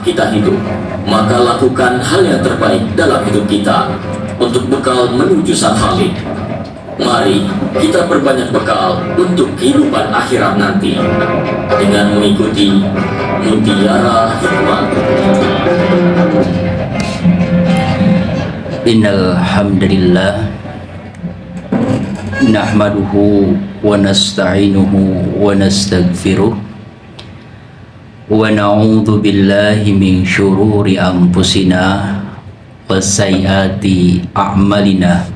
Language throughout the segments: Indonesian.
kita hidup, maka lakukan hal yang terbaik dalam hidup kita untuk bekal menuju Sang Khalik. Mari kita perbanyak bekal untuk kehidupan akhirat nanti dengan mengikuti Mutiara Hikmah. Innal hamdalillah nahmaduhu wa nasta'inuhu wa nastaghfiruh wa na'udzu billahi min syururi anfusina wa sayyiati a'malina.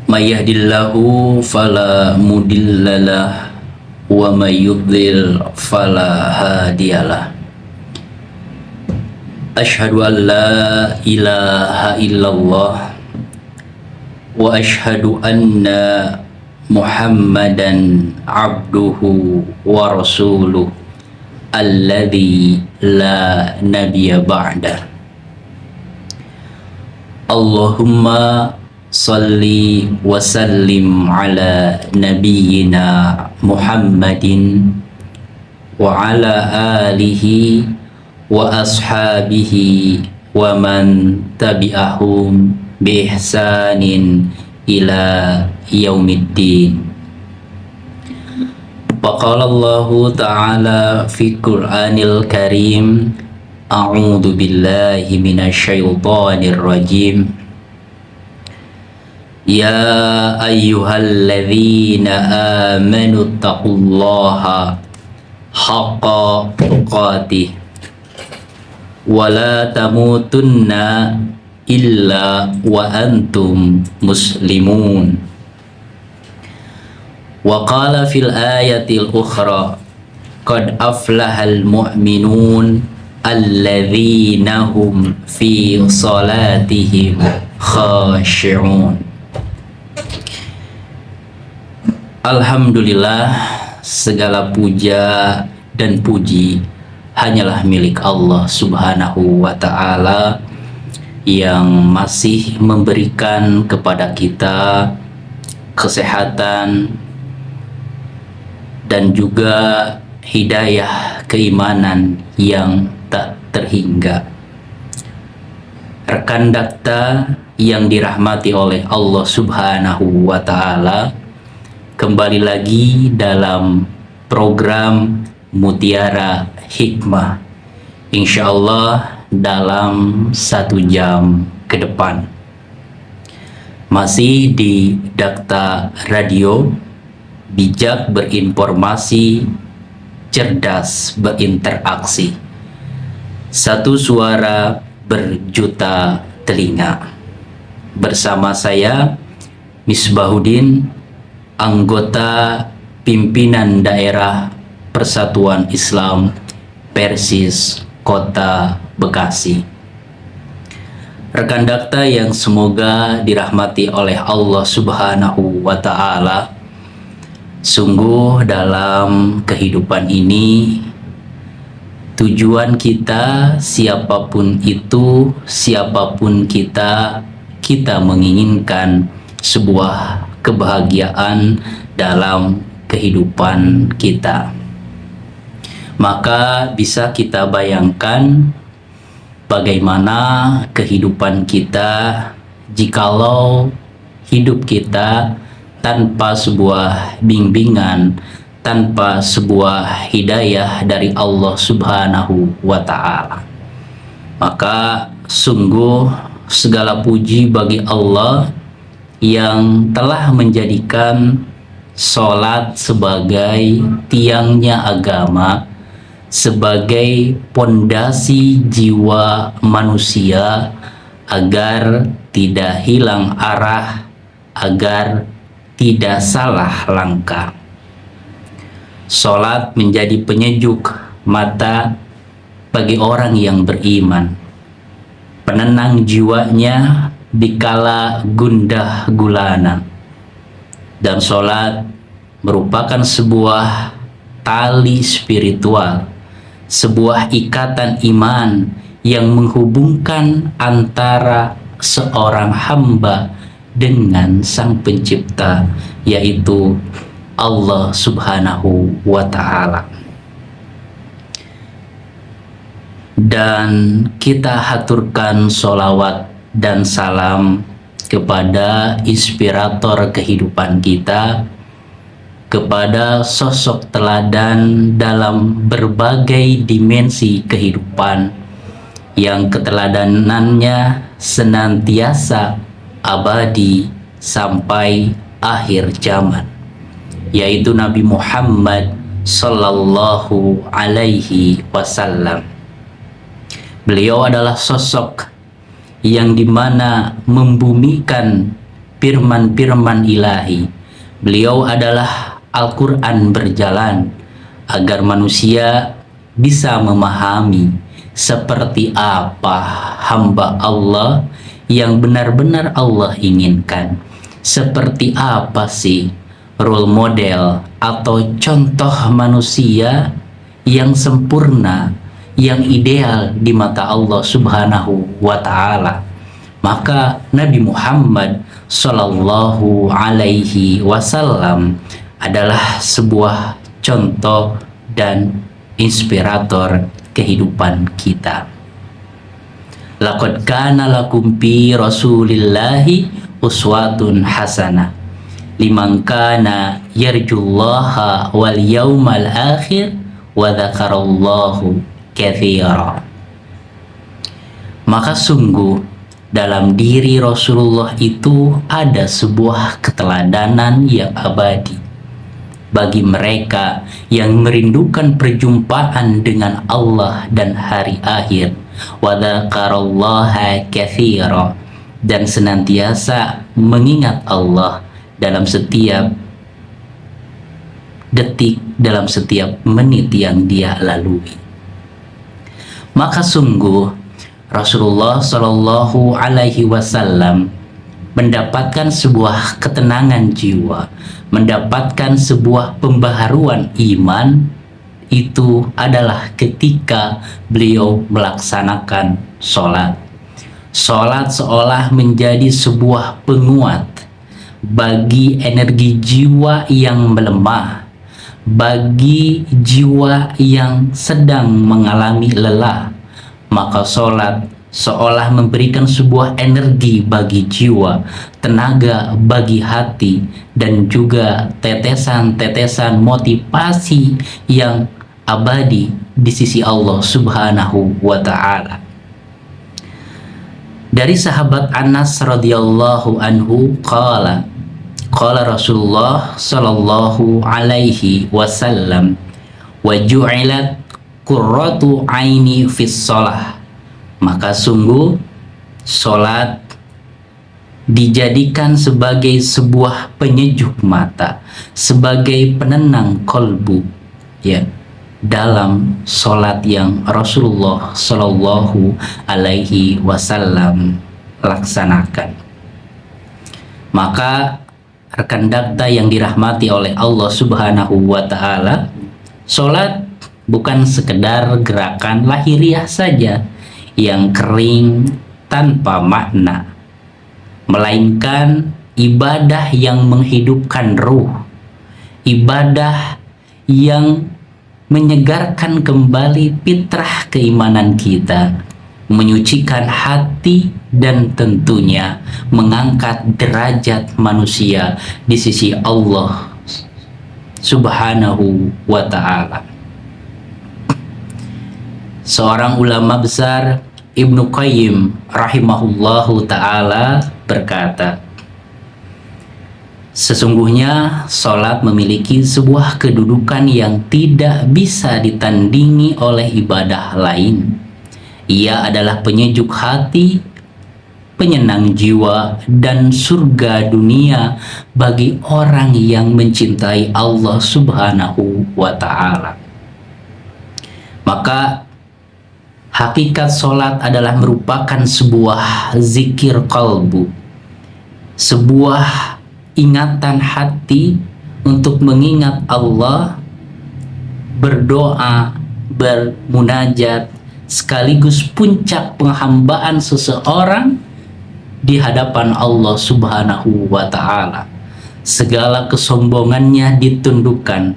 May yahdihillahu fala mudhillalah wa may yudlil fala hadiyalah. Asyhadu an la ilaha illallah wa asyhadu anna Muhammadan abduhu wa rasuluh alladzi la nabiyya ba'da. Allahumma salli wa sallim ala nabiyyina Muhammadin wa ala alihi wa ashabihi wa man tabi'ahum bi ihsanin ila yaumiddin. Faqala Allahu ta'ala fi Qur'anil Karim, a'udzu billahi minasyaitonir rajim. Ya ayyuhalladzina amanu taqullaha haqqa tuqatih wa la tamutunna illa wa antum muslimun. Wa qala fil ayatil ukhra qad aflahal mu'minun alladzina hum fi salatihim khashi'un. Alhamdulillah, segala puja dan puji hanyalah milik Allah Subhanahu wa ta'ala yang masih memberikan kepada kita kesehatan dan juga hidayah keimanan yang tak terhingga. Rekan dakta yang dirahmati oleh Allah Subhanahu wa ta'ala, kembali lagi dalam program Mutiara Hikmah, insyaallah dalam 1 jam ke depan, masih di Dakta Radio, bijak berinformasi, cerdas berinteraksi, satu suara berjuta telinga. Bersama saya Misbahuddin, anggota pimpinan daerah Persatuan Islam Persis Kota Bekasi. Rekan dakta yang semoga dirahmati oleh Allah Subhanahu wa ta'ala, sungguh dalam kehidupan ini tujuan kita, siapapun itu, siapapun kita menginginkan sebuah kebahagiaan dalam kehidupan kita. Maka bisa kita bayangkan bagaimana kehidupan kita jikalau hidup kita tanpa sebuah bimbingan, tanpa sebuah hidayah dari Allah Subhanahu wa ta'ala. Maka sungguh segala puji bagi Allah yang telah menjadikan sholat sebagai tiangnya agama, sebagai pondasi jiwa manusia agar tidak hilang arah, agar tidak salah langkah. Sholat menjadi penyejuk mata bagi orang yang beriman, penenang jiwanya dikala gundah gulana. Dan sholat merupakan sebuah tali spiritual, sebuah ikatan iman yang menghubungkan antara seorang hamba dengan Sang Pencipta, yaitu Allah Subhanahu wa ta'ala. Dan kita haturkan solawat dan salam kepada inspirator kehidupan kita, kepada sosok teladan dalam berbagai dimensi kehidupan yang keteladanannya senantiasa abadi sampai akhir zaman, yaitu Nabi Muhammad sallallahu alaihi wasallam. Beliau adalah sosok yang dimana membumikan firman-firman ilahi. Beliau adalah Al-Quran berjalan agar manusia bisa memahami seperti apa hamba Allah yang benar-benar Allah inginkan. Seperti apa sih role model atau contoh manusia yang sempurna, yang ideal di mata Allah Subhanahu wa Ta'ala. Maka Nabi Muhammad Sallallahu Alaihi Wasallam adalah sebuah contoh dan inspirator kehidupan kita. Laqad kana lakum fi Rasulillahi uswatun hasanah liman kana yarjullaha wal yawmal akhir wa dzakarallahu katsira. Maka sungguh dalam diri Rasulullah itu ada sebuah keteladanan yang abadi bagi mereka yang merindukan perjumpaan dengan Allah dan hari akhir, wa dzakarallaha katsira, dan senantiasa mengingat Allah dalam setiap detik, dalam setiap menit yang dia lalui. Maka sungguh Rasulullah Shallallahu Alaihi Wasallam mendapatkan sebuah ketenangan jiwa, mendapatkan sebuah pembaharuan iman, itu adalah ketika beliau melaksanakan sholat. Sholat seolah menjadi sebuah penguat bagi energi jiwa yang melemah, bagi jiwa yang sedang mengalami lelah. Maka sholat seolah memberikan sebuah energi bagi jiwa, tenaga bagi hati, dan juga tetesan-tetesan motivasi yang abadi di sisi Allah Subhanahu wa Ta'ala. Dari sahabat Anas radhiyallahu anhu qala Rasulullah sallallahu alaihi wasallam, wa ju'ilat qurratu aini fis shalah. Maka sungguh salat dijadikan sebagai sebuah penyejuk mata, sebagai penenang kolbu, ya, dalam salat yang Rasulullah sallallahu alaihi wasallam laksanakan. Maka rekan dakta yang dirahmati oleh Allah Subhanahu wa Ta'ala, salat bukan sekedar gerakan lahiriah saja yang kering tanpa makna, melainkan ibadah yang menghidupkan ruh, ibadah yang menyegarkan kembali fitrah keimanan kita, menyucikan hati, dan tentunya mengangkat derajat manusia di sisi Allah Subhanahu wa Ta'ala. Seorang ulama besar, Ibnu Qayyim rahimahullahu ta'ala, berkata, sesungguhnya sholat memiliki sebuah kedudukan yang tidak bisa ditandingi oleh ibadah lain. Ia adalah penyejuk hati, penyenang jiwa, dan surga dunia bagi orang yang mencintai Allah Subhanahu wa Ta'ala. Maka hakikat sholat adalah merupakan sebuah zikir qalbu, sebuah ingatan hati untuk mengingat Allah, berdoa, bermunajat, sekaligus puncak penghambaan seseorang di hadapan Allah Subhanahu wa Ta'ala. Segala kesombongannya ditundukkan,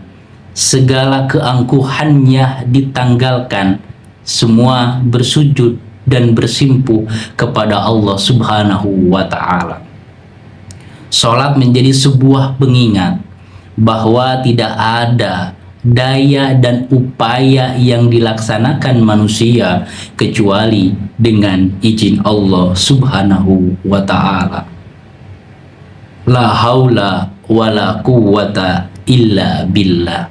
segala keangkuhannya ditanggalkan, semua bersujud dan bersimpuh kepada Allah Subhanahu wa Ta'ala. Salat menjadi sebuah pengingat bahwa tidak ada daya dan upaya yang dilaksanakan manusia kecuali dengan izin Allah Subhanahu wa Ta'ala. La haula wala quwwata illa billah.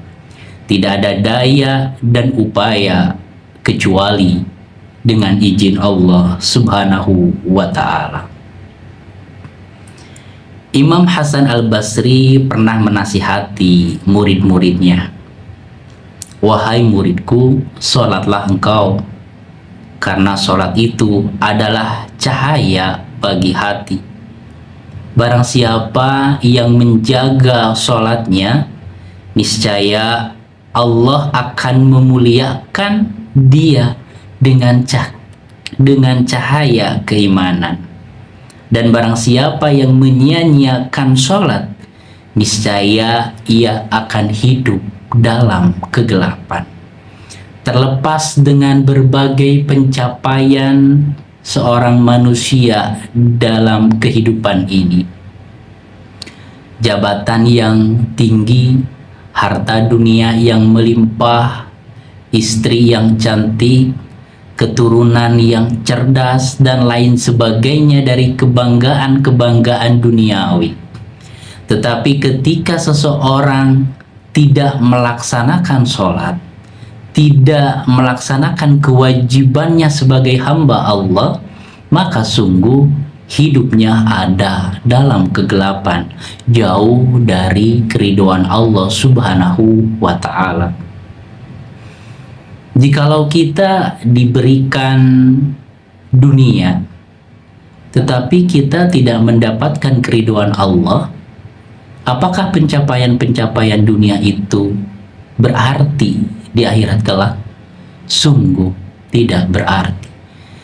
Tidak ada daya dan upaya kecuali dengan izin Allah Subhanahu wa Ta'ala. Imam Hasan Al-Basri pernah menasihati murid-muridnya, "Wahai muridku, sholatlah engkau, karena sholat itu adalah cahaya bagi hati. Barang siapa yang menjaga sholatnya, niscaya Allah akan memuliakan dia dengan cahaya keimanan. Dan barang siapa yang menyia-nyiakan sholat, niscaya ia akan hidup dalam kegelapan." Terlepas dengan berbagai pencapaian seorang manusia dalam kehidupan ini, jabatan yang tinggi, harta dunia yang melimpah, istri yang cantik, keturunan yang cerdas, dan lain sebagainya dari kebanggaan-kebanggaan duniawi. Tetapi ketika seseorang tidak melaksanakan sholat, tidak melaksanakan kewajibannya sebagai hamba Allah, maka sungguh hidupnya ada dalam kegelapan, jauh dari keridhaan Allah Subhanahu wa Ta'ala. Jikalau kita diberikan dunia, tetapi kita tidak mendapatkan keridhaan Allah, apakah pencapaian-pencapaian dunia itu berarti di akhirat kelak? Sungguh tidak berarti.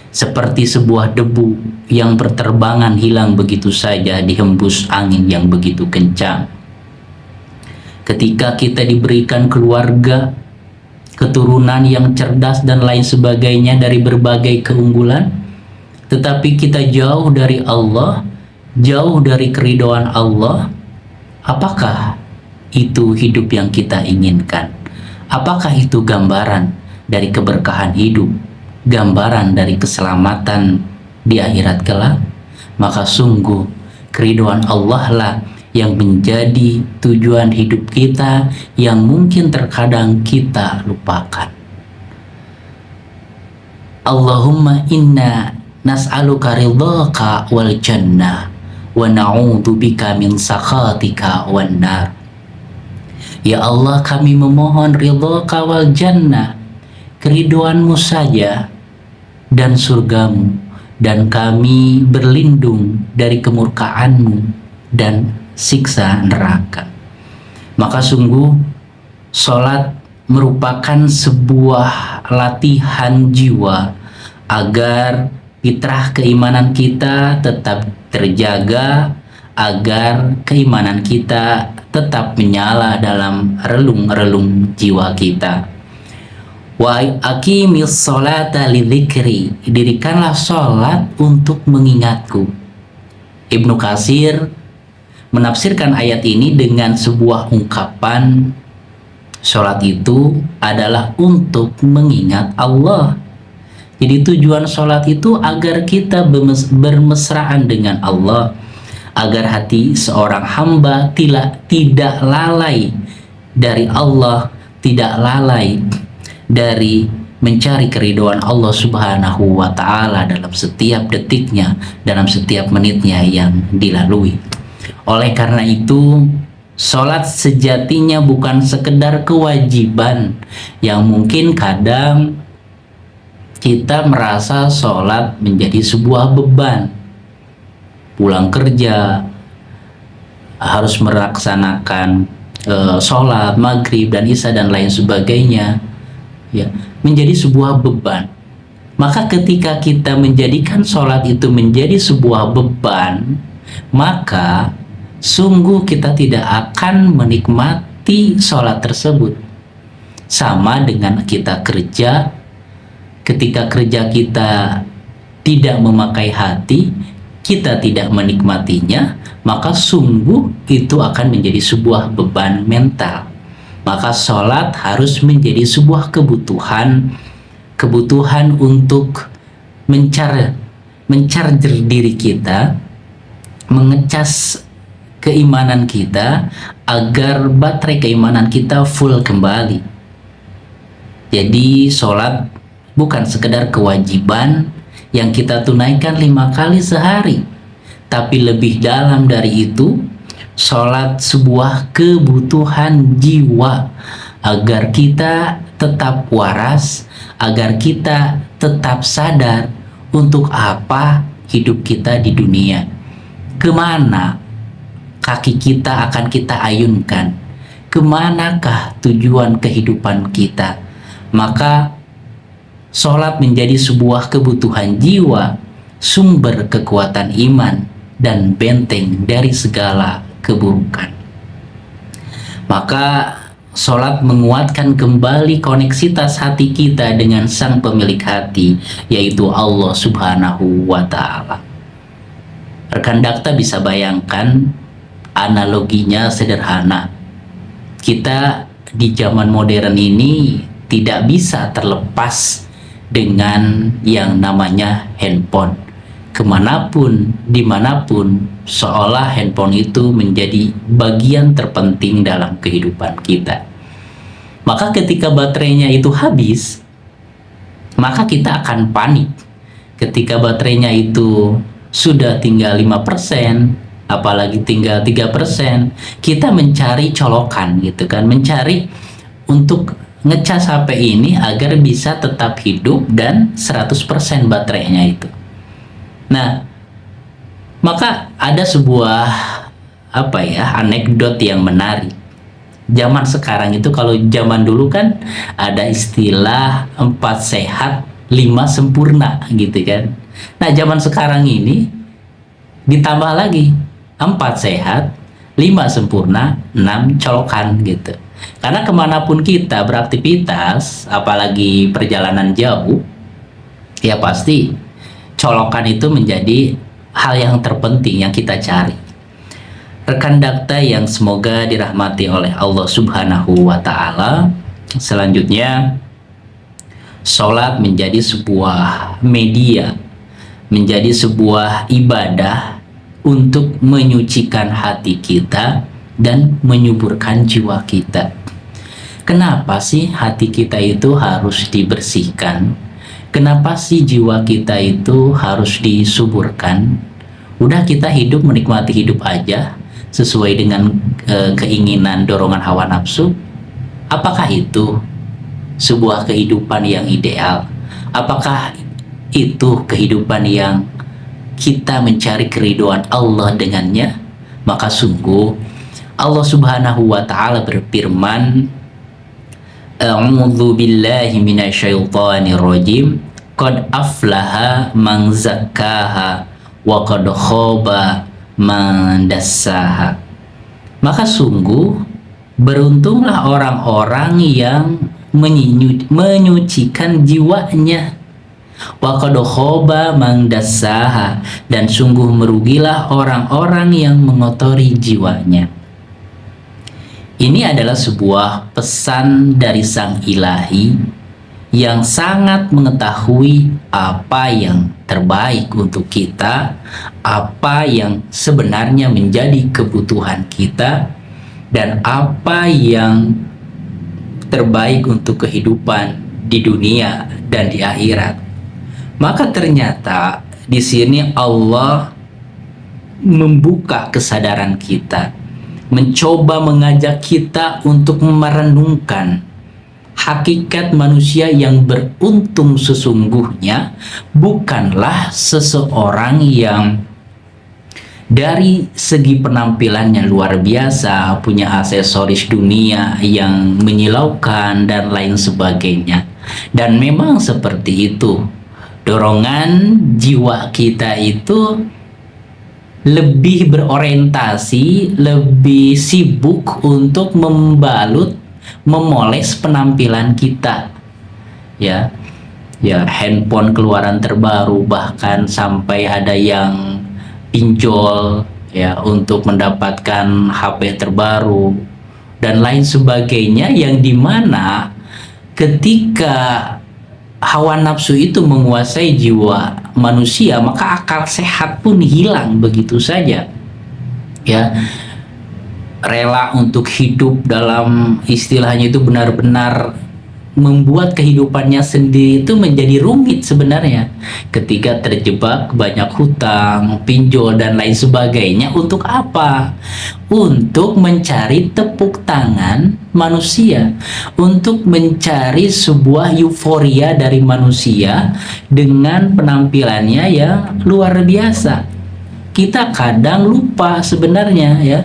Seperti sebuah debu yang berterbangan hilang begitu saja dihembus angin yang begitu kencang. Ketika kita diberikan keluarga, keturunan yang cerdas dan lain sebagainya dari berbagai keunggulan, tetapi kita jauh dari Allah, jauh dari keridhaan Allah, apakah itu hidup yang kita inginkan? Apakah itu gambaran dari keberkahan hidup, gambaran dari keselamatan di akhirat kelak? Maka sungguh keridhaan Allah lah yang menjadi tujuan hidup kita, yang mungkin terkadang kita lupakan. Allahumma inna nas'aluka ridhaka wal jannah wa na'udzubika min sakhatika wan nar. Ya Allah, kami memohon ridhaka wal jannah, keridhoanmu saja dan surgamu, dan kami berlindung dari kemurkaanmu dan siksa neraka. Maka sungguh sholat merupakan sebuah latihan jiwa agar fitrah keimanan kita tetap terjaga, agar keimanan kita tetap menyala dalam relung-relung jiwa kita. Wa aqimis sholata lidzikri, dirikanlah sholat untuk mengingatku. Ibnu Katsir menafsirkan ayat ini dengan sebuah ungkapan, sholat itu adalah untuk mengingat Allah. Jadi tujuan sholat itu agar kita bermesraan dengan Allah, agar hati seorang hamba tidak lalai dari Allah, tidak lalai dari mencari keridhaan Allah Subhanahu wa Ta'ala dalam setiap detiknya, dalam setiap menitnya yang dilalui. Oleh karena itu, sholat sejatinya bukan sekedar kewajiban yang mungkin kadang kita merasa sholat menjadi sebuah beban. Pulang kerja harus melaksanakan sholat maghrib dan isya dan lain sebagainya, ya, menjadi sebuah beban. Maka ketika kita menjadikan sholat itu menjadi sebuah beban, maka sungguh kita tidak akan menikmati sholat tersebut. Sama dengan kita kerja, ketika kerja kita tidak memakai hati, kita tidak menikmatinya, maka sungguh itu akan menjadi sebuah beban mental. Maka sholat harus menjadi sebuah kebutuhan untuk mencarger diri kita, mengecas keimanan kita agar baterai keimanan kita full kembali. Jadi sholat bukan sekedar kewajiban yang kita tunaikan 5 kali sehari, tapi lebih dalam dari itu, sholat sebuah kebutuhan jiwa agar kita tetap waras, agar kita tetap sadar untuk apa hidup kita di dunia, kemana kaki kita akan kita ayunkan, kemanakah tujuan kehidupan kita. Maka sholat menjadi sebuah kebutuhan jiwa, sumber kekuatan iman, dan benteng dari segala keburukan. Maka sholat menguatkan kembali koneksitas hati kita dengan sang pemilik hati, yaitu Allah Subhanahu wa Ta'ala. Rekan Dakta bisa bayangkan, analoginya sederhana. Kita di zaman modern ini tidak bisa terlepas dengan yang namanya handphone. Kemanapun, dimanapun, seolah handphone itu menjadi bagian terpenting dalam kehidupan kita. Maka ketika baterainya itu habis, maka kita akan panik. Ketika baterainya itu sudah tinggal 5%, apalagi tinggal 3%, kita mencari colokan gitu kan, mencari untuk ngecas HP ini agar bisa tetap hidup dan 100% baterainya itu. Nah, maka ada sebuah anekdot yang menarik. Zaman sekarang itu, kalau zaman dulu kan ada istilah 4 sehat 5 sempurna gitu kan. Nah, zaman sekarang ini ditambah lagi 4 sehat 5 sempurna 6 colokan gitu. Karena kemanapun kita beraktivitas, apalagi perjalanan jauh, ya pasti colokan itu menjadi hal yang terpenting yang kita cari. Rekan Dakta yang semoga dirahmati oleh Allah Subhanahu wa Ta'ala, selanjutnya sholat menjadi sebuah media, menjadi sebuah ibadah untuk menyucikan hati kita dan menyuburkan jiwa kita. Kenapa sih hati kita itu harus dibersihkan? Kenapa sih jiwa kita itu harus disuburkan? Udah kita hidup, menikmati hidup aja sesuai dengan keinginan dorongan hawa nafsu. Apakah itu sebuah kehidupan yang ideal? Apakah itu kehidupan yang kita mencari keridhaan Allah dengannya? Maka sungguh Allah Subhanahu wa Ta'ala berfirman, A'udzu billahi minasyaitonir rajim, qad aflaha man zakkaha wa qad khaba man dassaha. Maka sungguh beruntunglah orang-orang yang menyucikan jiwanya. Wa qad khaba man dassaha, dan sungguh merugilah orang-orang yang mengotori jiwanya. Ini adalah sebuah pesan dari Sang Ilahi yang sangat mengetahui apa yang terbaik untuk kita, apa yang sebenarnya menjadi kebutuhan kita, dan apa yang terbaik untuk kehidupan di dunia dan di akhirat. Maka ternyata di sini Allah membuka kesadaran kita, mencoba mengajak kita untuk merenungkan hakikat manusia yang beruntung sesungguhnya bukanlah seseorang yang dari segi penampilannya luar biasa, punya aksesoris dunia yang menyilaukan dan lain sebagainya. Dan memang seperti itu, dorongan jiwa kita itu lebih berorientasi, lebih sibuk untuk membalut, memoles penampilan kita, ya. ya handphone keluaran terbaru, bahkan sampai ada yang pinjol ya untuk mendapatkan HP terbaru dan lain sebagainya, yang dimana ketika hawa nafsu itu menguasai jiwa manusia, maka akal sehat pun hilang begitu saja ya. Rela untuk hidup dalam istilahnya itu benar-benar membuat kehidupannya sendiri itu menjadi rumit sebenarnya ketika terjebak banyak hutang, pinjol dan lain sebagainya. Untuk apa? Untuk mencari tepuk tangan manusia, untuk mencari sebuah euforia dari manusia dengan penampilannya yang luar biasa. Kita kadang lupa sebenarnya ya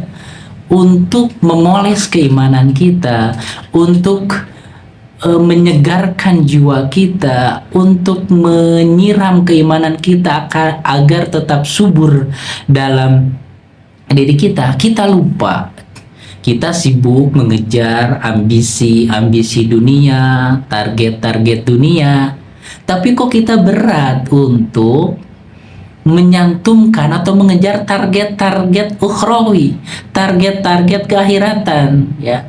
untuk memoles keimanan kita, untuk menyegarkan jiwa kita, untuk menyiram keimanan kita agar tetap subur dalam diri kita. Kita lupa, kita sibuk mengejar ambisi dunia, target-target dunia, tapi kok kita berat untuk menyantumkan atau mengejar target-target ukhrawi, target-target keakhiratan ya.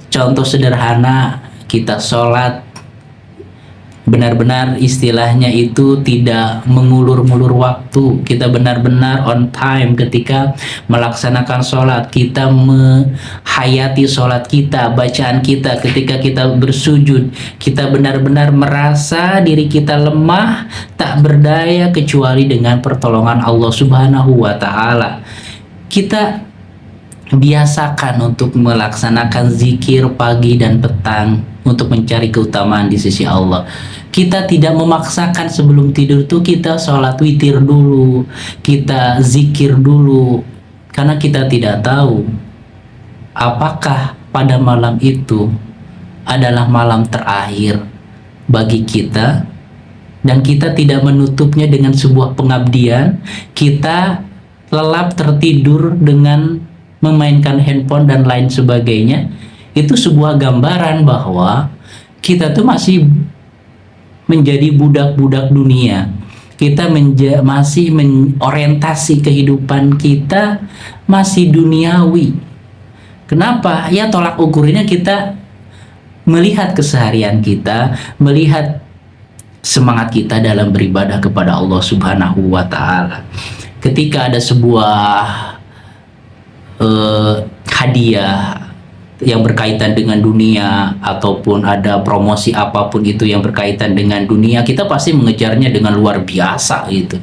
Contoh sederhana, kita sholat benar-benar istilahnya itu tidak mengulur-ngulur waktu. Kita benar-benar on time ketika melaksanakan sholat. Kita menghayati sholat kita, bacaan kita ketika kita bersujud. Kita benar-benar merasa diri kita lemah, tak berdaya kecuali dengan pertolongan Allah Subhanahu wa Ta'ala. Kita biasakan untuk melaksanakan zikir pagi dan petang untuk mencari keutamaan di sisi Allah. Kita tidak memaksakan sebelum tidur tuh kita sholat witir dulu, kita zikir dulu, karena kita tidak tahu apakah pada malam itu adalah malam terakhir bagi kita, dan kita tidak menutupnya dengan sebuah pengabdian. Kita lelap tertidur dengan memainkan handphone dan lain sebagainya. Itu sebuah gambaran bahwa kita tuh masih menjadi budak-budak dunia. Kita masih orientasi kehidupan kita masih duniawi. Kenapa? Ya tolak ukurnya kita melihat keseharian kita, melihat semangat kita dalam beribadah kepada Allah Subhanahu wa Ta'ala. Ketika ada sebuah hadiah yang berkaitan dengan dunia, ataupun ada promosi apapun itu yang berkaitan dengan dunia, kita pasti mengejarnya dengan luar biasa gitu.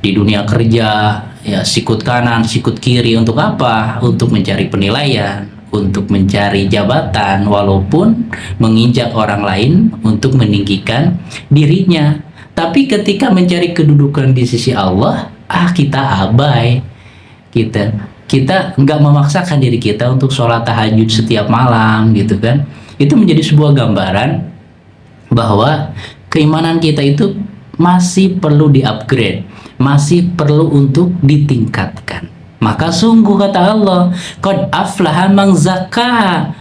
Di dunia kerja ya sikut kanan sikut kiri, untuk apa? Untuk mencari penilaian, untuk mencari jabatan, walaupun menginjak orang lain untuk meninggikan dirinya. Tapi ketika mencari kedudukan di sisi Allah, kita abai. Kita nggak memaksakan diri kita untuk sholat tahajud setiap malam gitu kan. Itu menjadi sebuah gambaran bahwa keimanan kita itu masih perlu di-upgrade, masih perlu untuk ditingkatkan. Maka sungguh kata Allah, qad aflaha man zakkaha,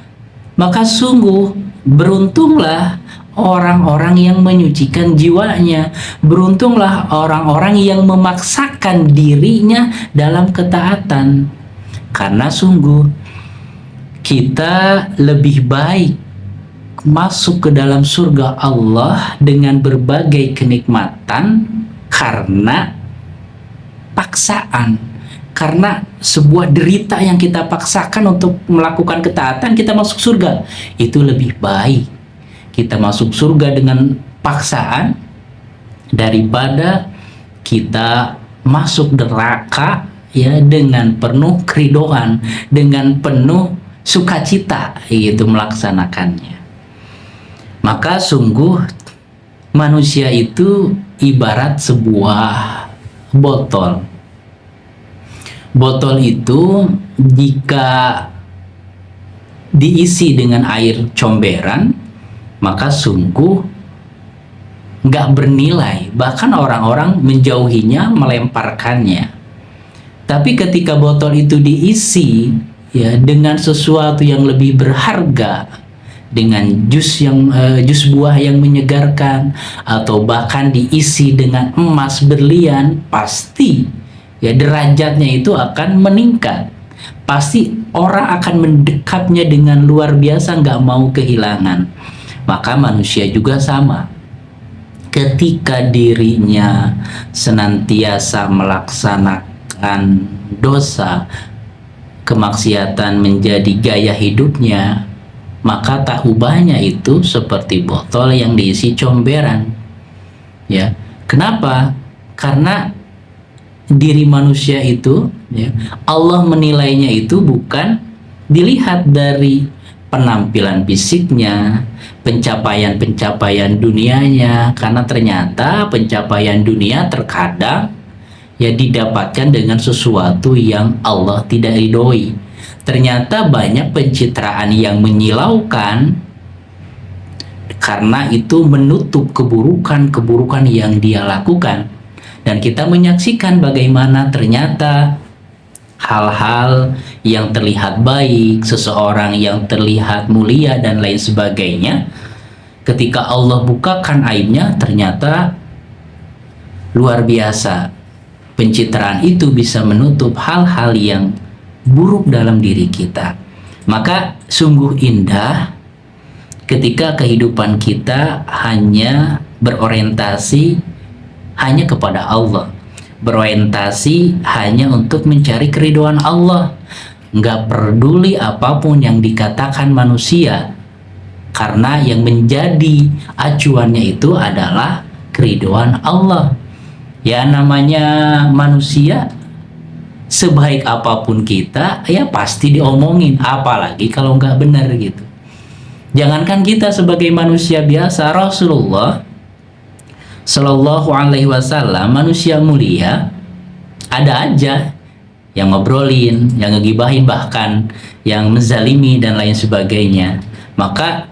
maka sungguh beruntunglah orang-orang yang menyucikan jiwanya, beruntunglah orang-orang yang memaksakan dirinya dalam ketaatan. Karena sungguh kita lebih baik masuk ke dalam surga Allah dengan berbagai kenikmatan karena paksaan, karena sebuah derita yang kita paksakan untuk melakukan ketaatan, kita masuk surga. Itu lebih baik kita masuk surga dengan paksaan daripada kita masuk neraka ya dengan penuh keridoan, dengan penuh sukacita yaitu melaksanakannya. Maka sungguh manusia itu ibarat sebuah botol. Botol itu jika diisi dengan air comberan, maka sungguh nggak bernilai, bahkan orang-orang menjauhinya, melemparkannya. Tapi ketika botol itu diisi ya dengan sesuatu yang lebih berharga, dengan jus buah yang menyegarkan, atau bahkan diisi dengan emas berlian, pasti ya derajatnya itu akan meningkat. Pasti orang akan mendekapnya dengan luar biasa, nggak mau kehilangan. Maka manusia juga sama. Ketika dirinya senantiasa melaksanakan dosa, kemaksiatan menjadi gaya hidupnya, maka tak ubahnya itu seperti botol yang diisi comberan. Ya, kenapa? Karena diri manusia itu, ya, Allah menilainya itu bukan dilihat dari penampilan fisiknya, pencapaian-pencapaian dunianya, karena ternyata pencapaian dunia terkadang ya didapatkan dengan sesuatu yang Allah tidak ridhoi. Ternyata banyak pencitraan yang menyilaukan karena itu menutup keburukan-keburukan yang dia lakukan. Dan kita menyaksikan bagaimana ternyata hal-hal yang terlihat baik, seseorang yang terlihat mulia dan lain sebagainya, ketika Allah bukakan aibnya, ternyata luar biasa. Pencitraan itu bisa menutup hal-hal yang buruk dalam diri kita. Maka sungguh indah ketika kehidupan kita hanya berorientasi hanya kepada Allah, berorientasi hanya untuk mencari keridhaan Allah, nggak peduli apapun yang dikatakan manusia, karena yang menjadi acuannya itu adalah keridhaan Allah. Ya, namanya manusia, sebaik apapun kita ya pasti diomongin, apalagi kalau nggak benar gitu. Jangankan kita sebagai manusia biasa, Rasulullah Shallallahu Alaihi Wasallam, manusia mulia, ada aja yang ngobrolin, yang ngegibahin, bahkan yang menzalimi dan lain sebagainya. Maka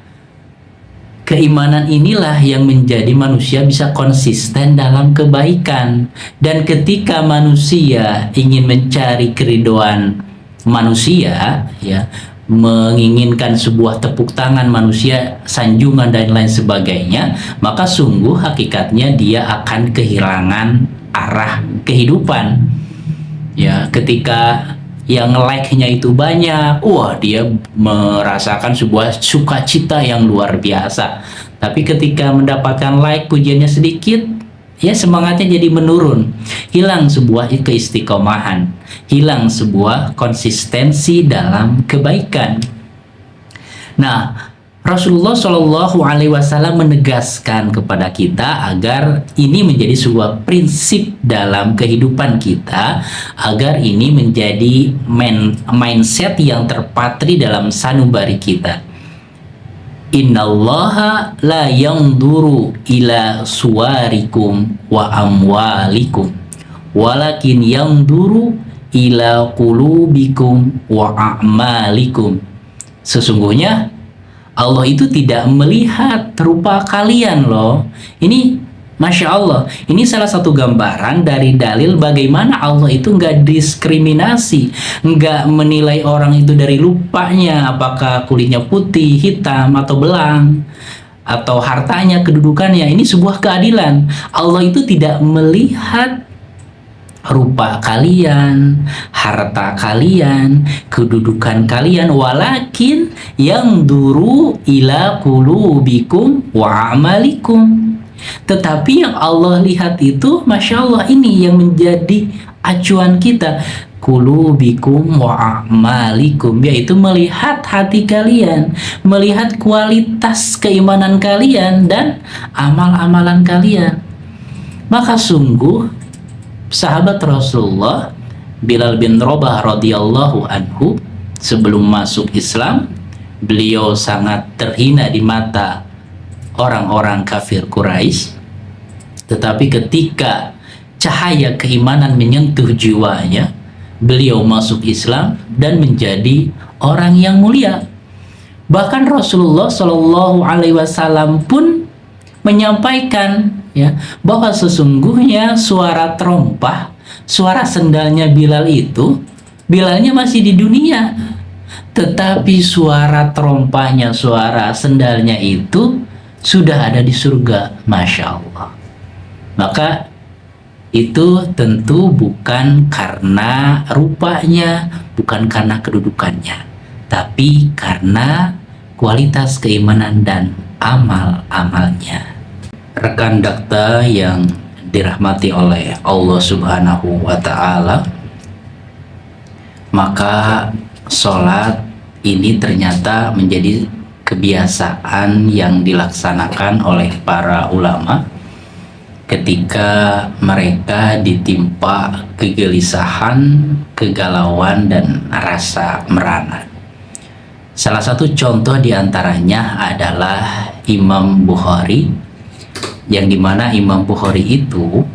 keimanan inilah yang menjadi manusia bisa konsisten dalam kebaikan. Dan ketika manusia ingin mencari keridhaan manusia, ya, menginginkan sebuah tepuk tangan manusia, sanjungan dan lain sebagainya, maka sungguh hakikatnya dia akan kehilangan arah kehidupan. Ya, ketika yang like-nya itu banyak, wah, dia merasakan sebuah sukacita yang luar biasa. Tapi ketika mendapatkan like, pujiannya sedikit, ya semangatnya jadi menurun, hilang sebuah keistiqomahan, hilang sebuah konsistensi dalam kebaikan. Nah, Rasulullah Shallallahu Alaihi Wasallam menegaskan kepada kita agar ini menjadi sebuah prinsip dalam kehidupan kita, agar ini menjadi mindset yang terpatri dalam sanubari kita. Innallaha la yanzuru ila suwarikum wa amwalikum, walakin yanzuru ila qulubikum wa a'malikum. Sesungguhnya Allah itu tidak melihat rupa kalian loh. Ini Masya Allah, ini salah satu gambaran dari dalil bagaimana Allah itu nggak diskriminasi, nggak menilai orang itu dari rupanya, apakah kulitnya putih, hitam, atau belang, atau hartanya, kedudukannya. Ini sebuah keadilan. Allah itu tidak melihat rupa kalian, harta kalian, kedudukan kalian, walakin yang duru ila qulubikum wa amalikum. Tetapi yang Allah lihat itu, Masya Allah, ini yang menjadi acuan kita, qulubikum wa a'malikum, yaitu melihat hati kalian, melihat kualitas keimanan kalian dan amal-amalan kalian. Maka sungguh sahabat Rasulullah Bilal bin Rabah radhiyallahu anhu, sebelum masuk Islam, beliau sangat terhina di mata orang-orang kafir Quraisy. Tetapi ketika cahaya keimanan menyentuh jiwanya, beliau masuk Islam dan menjadi orang yang mulia. Bahkan Rasulullah Shallallahu Alaihi Wasallam pun menyampaikan, ya, bahwa sesungguhnya suara terompah, suara sendalnya Bilal itu, Bilalnya masih di dunia, tetapi suara terompahnya, suara sendalnya itu sudah ada di surga. Masya Allah. Maka itu tentu bukan karena rupanya, bukan karena kedudukannya, tapi karena kualitas keimanan dan amal-amalnya. Rekan dakta yang dirahmati oleh Allah Subhanahu wa Ta'ala, maka sholat ini ternyata menjadi kebiasaan yang dilaksanakan oleh para ulama ketika mereka ditimpa kegelisahan, kegalauan, dan rasa merana. Salah satu contoh diantaranya adalah Imam Bukhari, yang dimana Imam Bukhari itu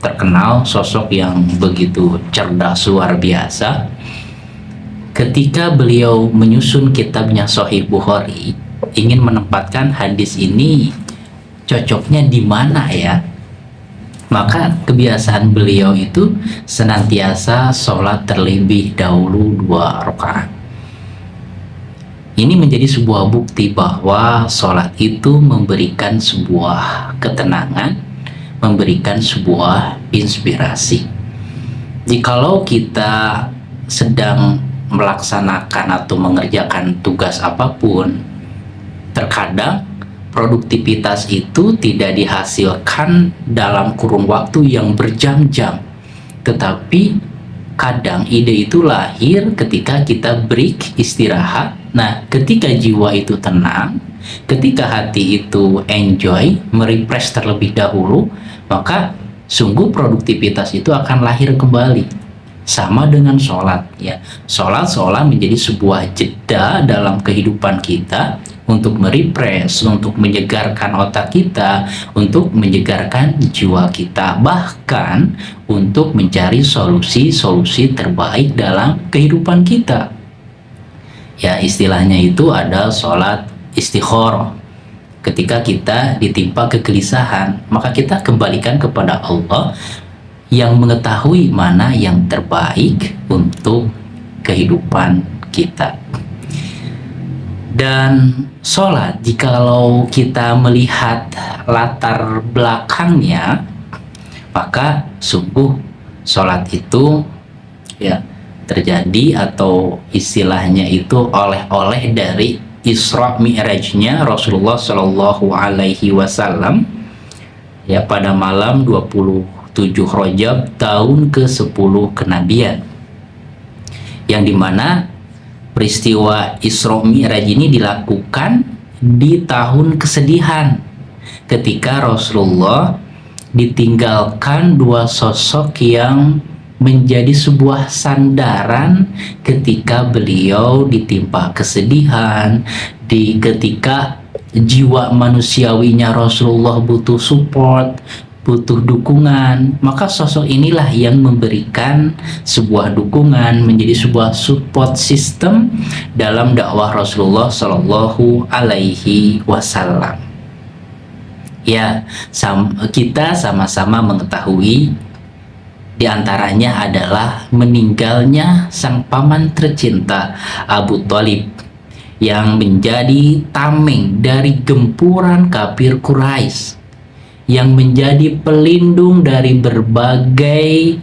terkenal sosok yang begitu cerdas luar biasa. Ketika beliau menyusun kitabnya Sahih Bukhari, ingin menempatkan hadis ini cocoknya di mana ya? Maka kebiasaan beliau itu senantiasa sholat terlebih dahulu 2 rakaat. Ini menjadi sebuah bukti bahwa sholat itu memberikan sebuah ketenangan, memberikan sebuah inspirasi. Jikalau kita sedang melaksanakan atau mengerjakan tugas apapun, terkadang produktivitas itu tidak dihasilkan dalam kurun waktu yang berjam-jam, tetapi kadang ide itu lahir ketika kita break, istirahat. Nah, ketika jiwa itu tenang, ketika hati itu enjoy, merefresh terlebih dahulu, maka sungguh produktivitas itu akan lahir kembali. Sama dengan sholat ya, sholat seolah menjadi sebuah jeda dalam kehidupan kita untuk merefresh, untuk menyegarkan otak kita, untuk menyegarkan jiwa kita, bahkan untuk mencari solusi-solusi terbaik dalam kehidupan kita. Ya, istilahnya itu ada sholat istikharah. Ketika kita ditimpa kegelisahan, maka kita kembalikan kepada Allah yang mengetahui mana yang terbaik untuk kehidupan kita. Dan sholat, jikalau kita melihat latar belakangnya, maka sungguh sholat itu ya terjadi atau istilahnya itu oleh-oleh dari Isra Mi'rajnya Rasulullah Shallallahu Alaihi Wasallam ya pada malam 27 Rajab tahun ke-10 kenabian, yang dimana peristiwa Isra Mi'raj ini dilakukan di tahun kesedihan ketika Rasulullah ditinggalkan 2 sosok yang menjadi sebuah sandaran ketika beliau ditimpa kesedihan, ketika jiwa manusiawinya Rasulullah butuh support, butuh dukungan, maka sosok inilah yang memberikan sebuah dukungan, menjadi sebuah support system dalam dakwah Rasulullah Shallallahu Alaihi Wasallam. Ya, kita sama-sama mengetahui diantaranya adalah meninggalnya sang paman tercinta Abu Thalib yang menjadi tameng dari gempuran kafir Quraisy, yang menjadi pelindung dari berbagai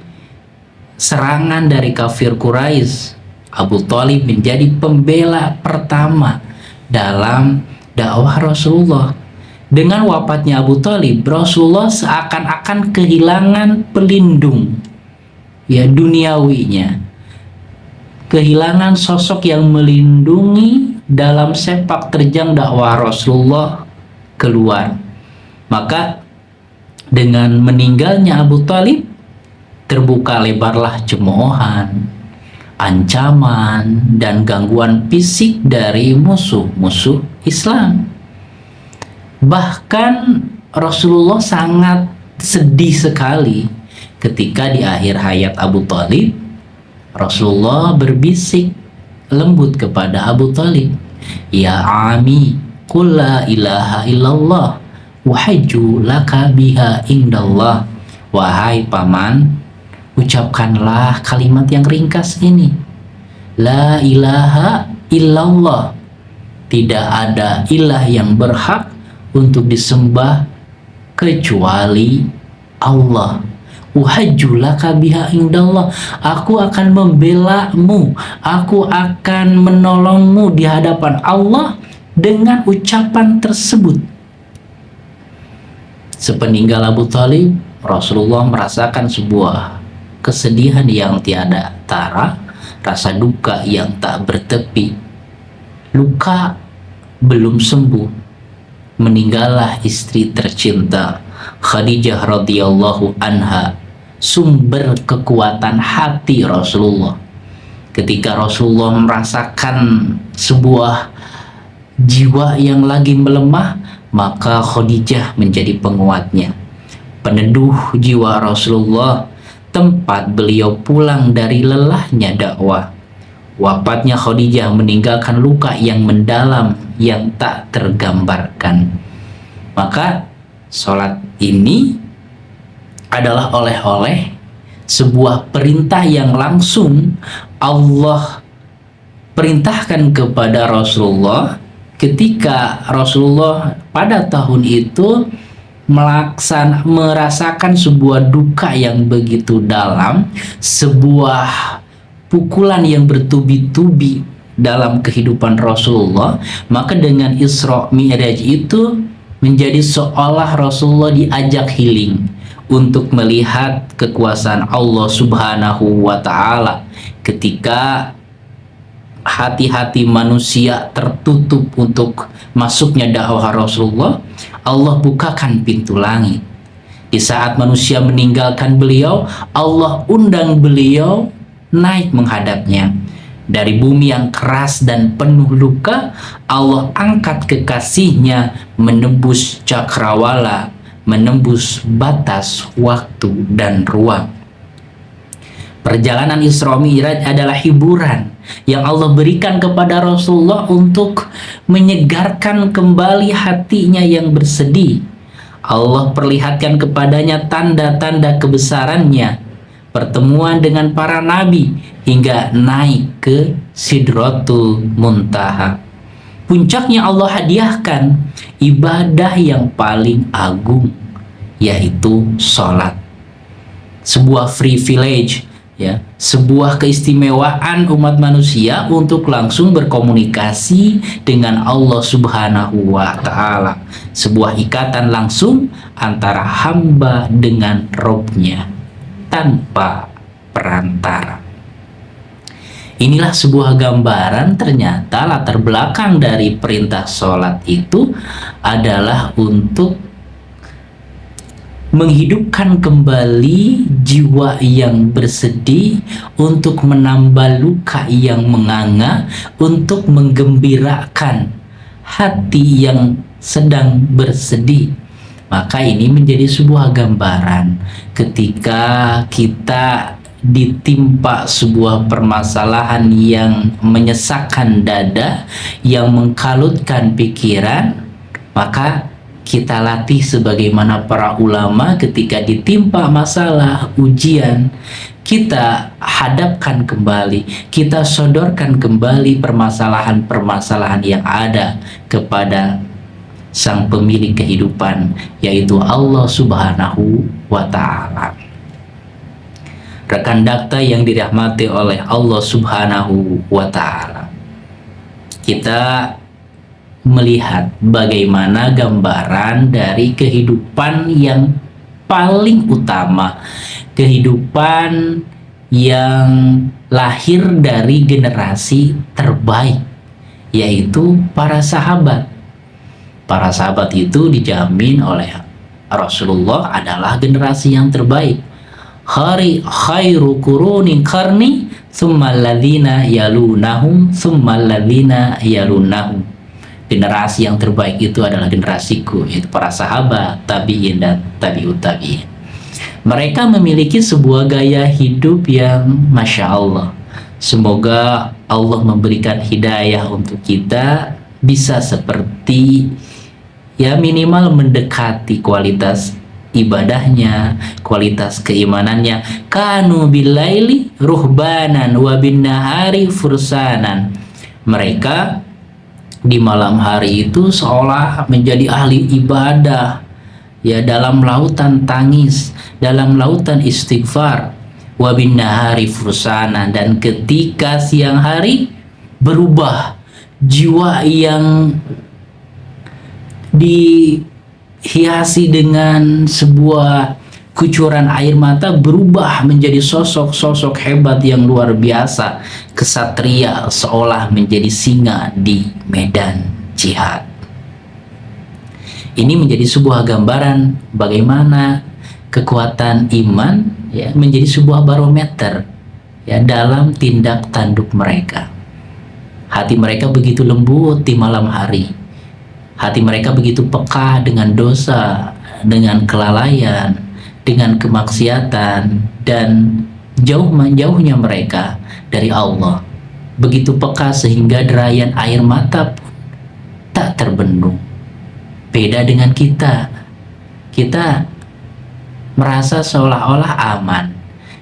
serangan dari kafir Quraisy. Abu Thalib menjadi pembela pertama dalam dakwah Rasulullah. Dengan wafatnya Abu Thalib, Rasulullah seakan-akan kehilangan pelindung ya duniawinya, kehilangan sosok yang melindungi dalam sepak terjang dakwah Rasulullah keluar. Maka dengan meninggalnya Abu Thalib, terbuka lebarlah cemoohan, ancaman, dan gangguan fisik dari musuh-musuh Islam. Bahkan Rasulullah sangat sedih sekali ketika di akhir hayat Abu Thalib, Rasulullah berbisik lembut kepada Abu Thalib, "Ya ami, qul la ilaha illallah wa hajju laka biha indallah." Wahai paman, ucapkanlah kalimat yang ringkas ini, la ilaha illallah. Tidak ada ilah yang berhak untuk disembah kecuali Allah. Uhajjulaka biha indallah. Aku akan membelamu, aku akan menolongmu di hadapan Allah dengan ucapan tersebut. Sepeninggal Abu Thalib, Rasulullah merasakan sebuah kesedihan yang tiada tara, rasa duka yang tak bertepi. Luka belum sembuh, meninggallah istri tercinta Khadijah radhiyallahu anha, sumber kekuatan hati Rasulullah. Ketika Rasulullah merasakan sebuah jiwa yang lagi melemah, maka Khadijah menjadi penguatnya, peneduh jiwa Rasulullah, tempat beliau pulang dari lelahnya dakwah. Wafatnya Khadijah meninggalkan luka yang mendalam yang tak tergambarkan. Maka sholat ini adalah oleh-oleh, sebuah perintah yang langsung Allah perintahkan kepada Rasulullah ketika Rasulullah pada tahun itu merasakan sebuah duka yang begitu dalam, sebuah pukulan yang bertubi-tubi dalam kehidupan Rasulullah. Maka dengan Isra Mi'raj itu menjadi seolah Rasulullah diajak healing untuk melihat kekuasaan Allah Subhanahu wa Ta'ala. Ketika hati-hati manusia tertutup untuk masuknya dakwah Rasulullah, Allah bukakan pintu langit. Di saat manusia meninggalkan beliau, Allah undang beliau naik menghadapnya. Dari bumi yang keras dan penuh luka, Allah angkat kekasihnya menembus cakrawala, menembus batas waktu dan ruang. Perjalanan Isra Mi'raj adalah hiburan yang Allah berikan kepada Rasulullah untuk menyegarkan kembali hatinya yang bersedih. Allah perlihatkan kepadanya tanda-tanda kebesarannya, pertemuan dengan para nabi, hingga naik ke Sidratul Muntaha. Puncaknya Allah hadiahkan ibadah yang paling agung, yaitu sholat. Sebuah privilege, ya, sebuah keistimewaan umat manusia untuk langsung berkomunikasi dengan Allah Subhanahu wa Ta'ala. Sebuah ikatan langsung antara hamba dengan Robnya, tanpa perantara. Inilah sebuah gambaran, ternyata latar belakang dari perintah sholat itu adalah untuk menghidupkan kembali jiwa yang bersedih, untuk menambah luka yang menganga, untuk menggembirakan hati yang sedang bersedih. Maka ini menjadi sebuah gambaran ketika kita ditimpa sebuah permasalahan yang menyesakkan dada, yang mengkalutkan pikiran, maka kita latih sebagaimana para ulama ketika ditimpa masalah ujian, kita hadapkan kembali, kita sodorkan kembali permasalahan-permasalahan yang ada kepada sang pemilik kehidupan, yaitu Allah Subhanahu wa Ta'ala. Rekan dakta yang dirahmati oleh Allah Subhanahu wa Ta'ala, kita melihat bagaimana gambaran dari kehidupan yang paling utama, kehidupan yang lahir dari generasi terbaik, yaitu para sahabat. Para sahabat itu dijamin oleh Rasulullah adalah generasi yang terbaik. Khairu qurunin qarni tsummal ladzina yalunahum tsummal ladzina yalunahum. Generasi yang terbaik itu adalah generasiku, yaitu para sahabat, tabi'in dan tabi'ut tabi'in. Mereka memiliki sebuah gaya hidup yang Masya Allah. Semoga Allah memberikan hidayah untuk kita bisa seperti, ya, minimal mendekati kualitas ibadahnya, kualitas keimanannya. Kanu billaili ruhbanan wa bin nahari fursanan. Mereka di malam hari itu seolah menjadi ahli ibadah, ya, dalam lautan tangis, dalam lautan istighfar. Wa bin nahari fursana, dan ketika siang hari berubah, jiwa yang dihiasi dengan sebuah kucuran air mata berubah menjadi sosok-sosok hebat yang luar biasa, kesatria seolah menjadi singa di medan jihad. Ini menjadi sebuah gambaran bagaimana kekuatan iman, ya, menjadi sebuah barometer, ya, dalam tindak tanduk mereka. Hati mereka begitu lembut di malam hari. Hati mereka begitu peka dengan dosa, dengan kelalaian, dengan kemaksiatan, dan jauhnya mereka dari Allah. Begitu peka sehingga derayan air mata pun tak terbendung. Beda dengan kita. Kita merasa seolah-olah aman.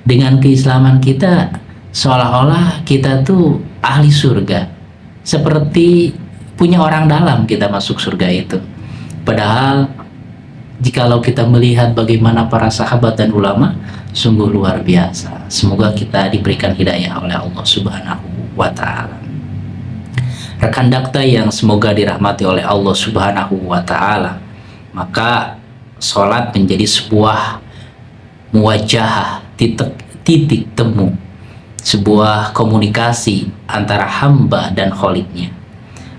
Dengan keislaman kita, seolah-olah kita tuh ahli surga. Seperti punya orang dalam kita masuk surga itu. Padahal jikalau kita melihat bagaimana para sahabat dan ulama, sungguh luar biasa. Semoga kita diberikan hidayah oleh Allah Subhanahu wa ta'ala. Rekan dakta yang semoga dirahmati oleh Allah Subhanahu wa ta'ala, maka sholat menjadi sebuah muwajahah, titik temu, sebuah komunikasi antara hamba dan kholiknya.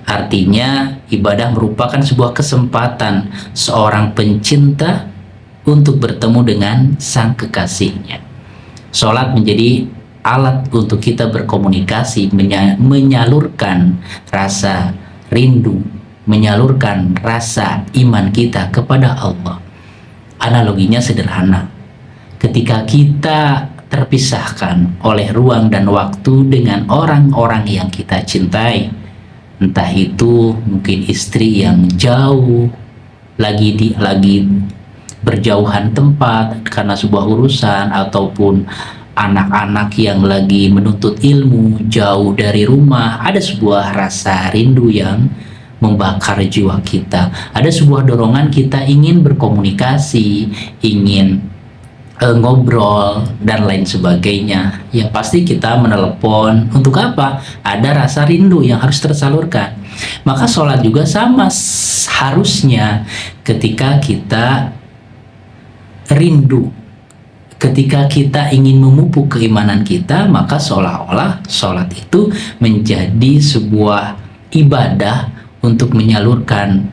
Artinya ibadah merupakan sebuah kesempatan seorang pencinta untuk bertemu dengan sang kekasihnya. Sholat menjadi alat untuk kita berkomunikasi, menyalurkan rasa rindu, menyalurkan rasa iman kita kepada Allah. Analoginya sederhana. Ketika kita terpisahkan oleh ruang dan waktu dengan orang-orang yang kita cintai, entah itu mungkin istri yang jauh, lagi berjauhan tempat karena sebuah urusan, ataupun anak-anak yang lagi menuntut ilmu jauh dari rumah, ada sebuah rasa rindu yang membakar jiwa kita. Ada sebuah dorongan kita ingin berkomunikasi, ingin ngobrol dan lain sebagainya. Ya pasti kita menelepon. Untuk apa? Ada rasa rindu yang harus tersalurkan. Maka sholat juga sama harusnya. Ketika kita rindu, ketika kita ingin memupuk keimanan kita, maka seolah-olah sholat itu menjadi sebuah ibadah untuk menyalurkan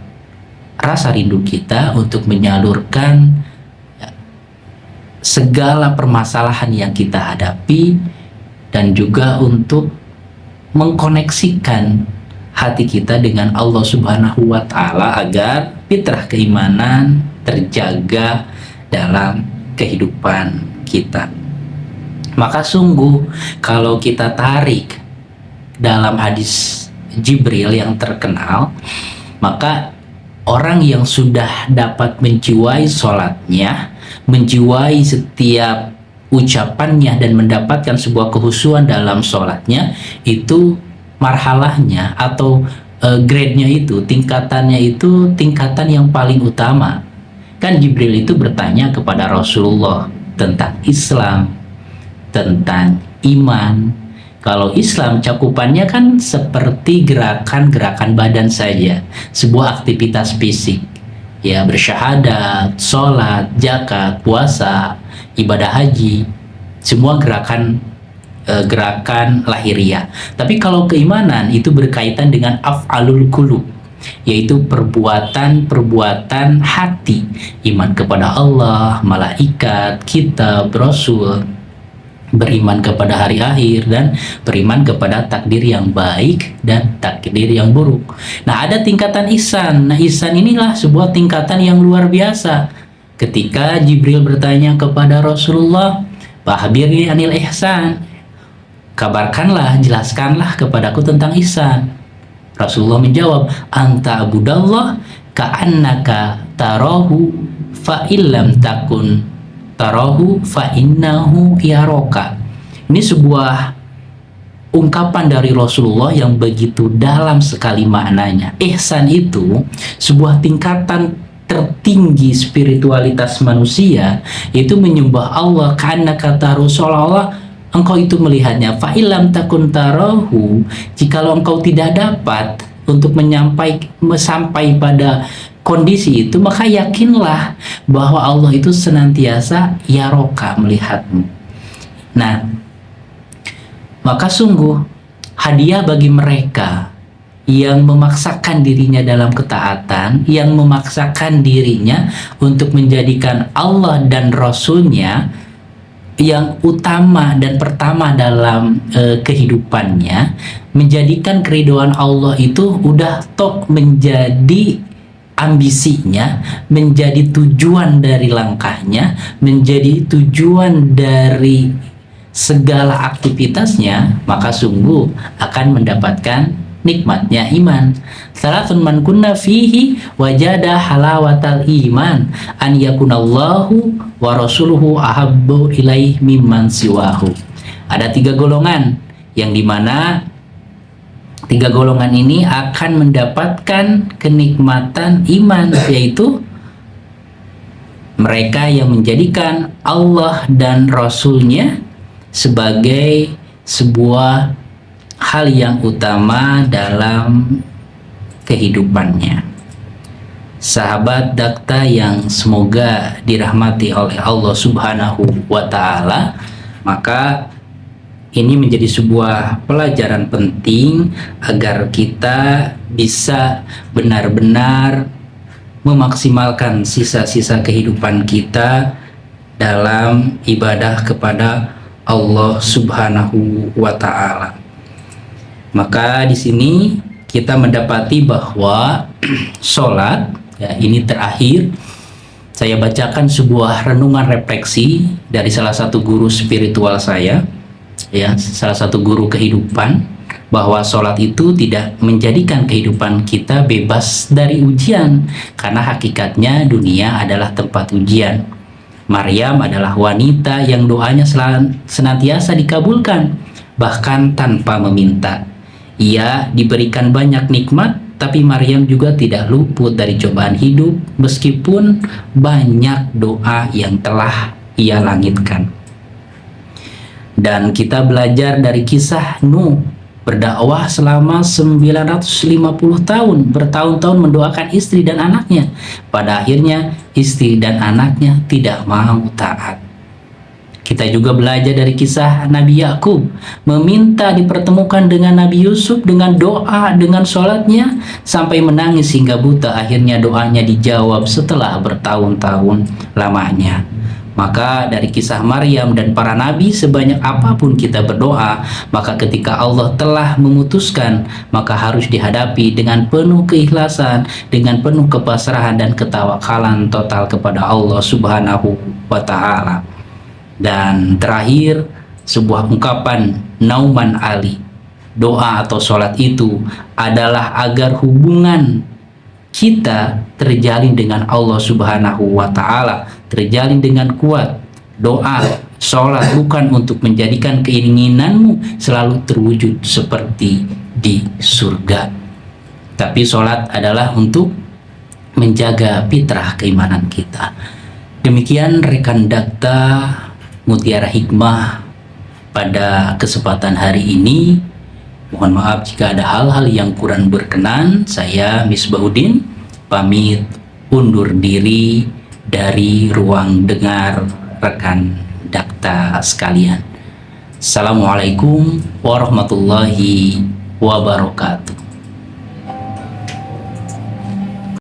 rasa rindu kita, untuk menyalurkan segala permasalahan yang kita hadapi, dan juga untuk mengkoneksikan hati kita dengan Allah Subhanahu wa ta'ala agar fitrah keimanan terjaga dalam kehidupan kita. Maka sungguh kalau kita tarik dalam hadis Jibril yang terkenal, maka orang yang sudah dapat menjiwai sholatnya, menjiwai setiap ucapannya, dan mendapatkan sebuah kehusuan dalam sholatnya, itu marhalahnya atau grade-nya itu, tingkatannya itu tingkatan yang paling utama. Kan Jibril itu bertanya kepada Rasulullah tentang Islam, tentang iman. Kalau Islam cakupannya kan seperti gerakan-gerakan badan saja, sebuah aktivitas fisik, ya, bersyahadat, sholat, zakat, puasa, ibadah haji, semua gerakan lahiriah. Tapi kalau keimanan itu berkaitan dengan af'alul qulub, yaitu perbuatan hati, iman kepada Allah, malaikat, kitab, rasul, beriman kepada hari akhir, dan beriman kepada takdir yang baik dan takdir yang buruk. Nah, ada tingkatan ihsan. Nah, ihsan inilah sebuah tingkatan yang luar biasa. Ketika Jibril bertanya kepada Rasulullah, "Bahbirni anil ihsan," kabarkanlah, jelaskanlah kepadaku tentang ihsan. Rasulullah menjawab, "Anta abudallah ka'annaka tarahu fa illam takun tarahu fa innahu yaraka." Ini sebuah ungkapan dari Rasulullah yang begitu dalam sekali maknanya. Ihsan itu sebuah tingkatan tertinggi spiritualitas manusia, itu menyembah Allah karena kata Rasulullah, engkau itu melihatnya. Fa ilam takun tarahu, jikalau engkau tidak dapat untuk sampai pada kondisi itu, maka yakinlah bahwa Allah itu senantiasa yaroka, melihatmu. Nah, maka sungguh hadiah bagi mereka yang memaksakan dirinya dalam ketaatan, yang memaksakan dirinya untuk menjadikan Allah dan Rasulnya yang utama dan pertama dalam kehidupannya, menjadikan keridhaan Allah itu udah top menjadi ambisinya, menjadi tujuan dari langkahnya, menjadi tujuan dari segala aktivitasnya, maka sungguh akan mendapatkan nikmatnya iman. Salatun man kunna fihi wajada halawatal iman, an yakunallahu wa rasuluhu ahabbu ilaih mimman siwahu. Ada 3 golongan yang dimana 3 golongan ini akan mendapatkan kenikmatan iman, yaitu mereka yang menjadikan Allah dan Rasulnya sebagai sebuah hal yang utama dalam kehidupannya. Sahabat Dakta yang semoga dirahmati oleh Allah Subhanahu wa Ta'ala, maka ini menjadi sebuah pelajaran penting agar kita bisa benar-benar memaksimalkan sisa-sisa kehidupan kita dalam ibadah kepada Allah Subhanahu wa Ta'ala. Maka di sini kita mendapati bahwa sholat, ya, ini terakhir saya bacakan sebuah renungan refleksi dari salah satu guru spiritual saya, ya, salah satu guru kehidupan, bahwa sholat itu tidak menjadikan kehidupan kita bebas dari ujian, karena hakikatnya dunia adalah tempat ujian. Maryam adalah wanita yang doanya senantiasa dikabulkan, bahkan tanpa meminta. Ia diberikan banyak nikmat, tapi Maryam juga tidak luput dari cobaan hidup meskipun banyak doa yang telah ia langitkan. Dan kita belajar dari kisah Nuh, berdakwah selama 950 tahun, bertahun-tahun mendoakan istri dan anaknya. Pada akhirnya istri dan anaknya tidak mau taat. Kita juga belajar dari kisah Nabi Yakub, meminta dipertemukan dengan Nabi Yusuf dengan doa, dengan sholatnya, sampai menangis hingga buta. Akhirnya doanya dijawab setelah bertahun-tahun lamanya. Maka dari kisah Maryam dan para nabi, sebanyak apapun kita berdoa, maka ketika Allah telah memutuskan, maka harus dihadapi dengan penuh keikhlasan, dengan penuh kepasrahan dan ketawakalan total kepada Allah Subhanahu wa Ta'ala. Dan terakhir, sebuah ungkapan Nauman Ali, doa atau sholat itu adalah agar hubungan kita terjalin dengan Allah Subhanahu wa Ta'ala, terjalin dengan kuat. Doa, sholat bukan untuk menjadikan keinginanmu selalu terwujud seperti di surga, tapi sholat adalah untuk menjaga fitrah keimanan kita. Demikian rekan Dakta Mutiara Hikmah pada kesempatan hari ini. Mohon maaf jika ada hal-hal yang kurang berkenan. Saya Misbahuddin pamit undur diri dari ruang dengar rekan Dakta sekalian. Assalamualaikum warahmatullahi wabarakatuh.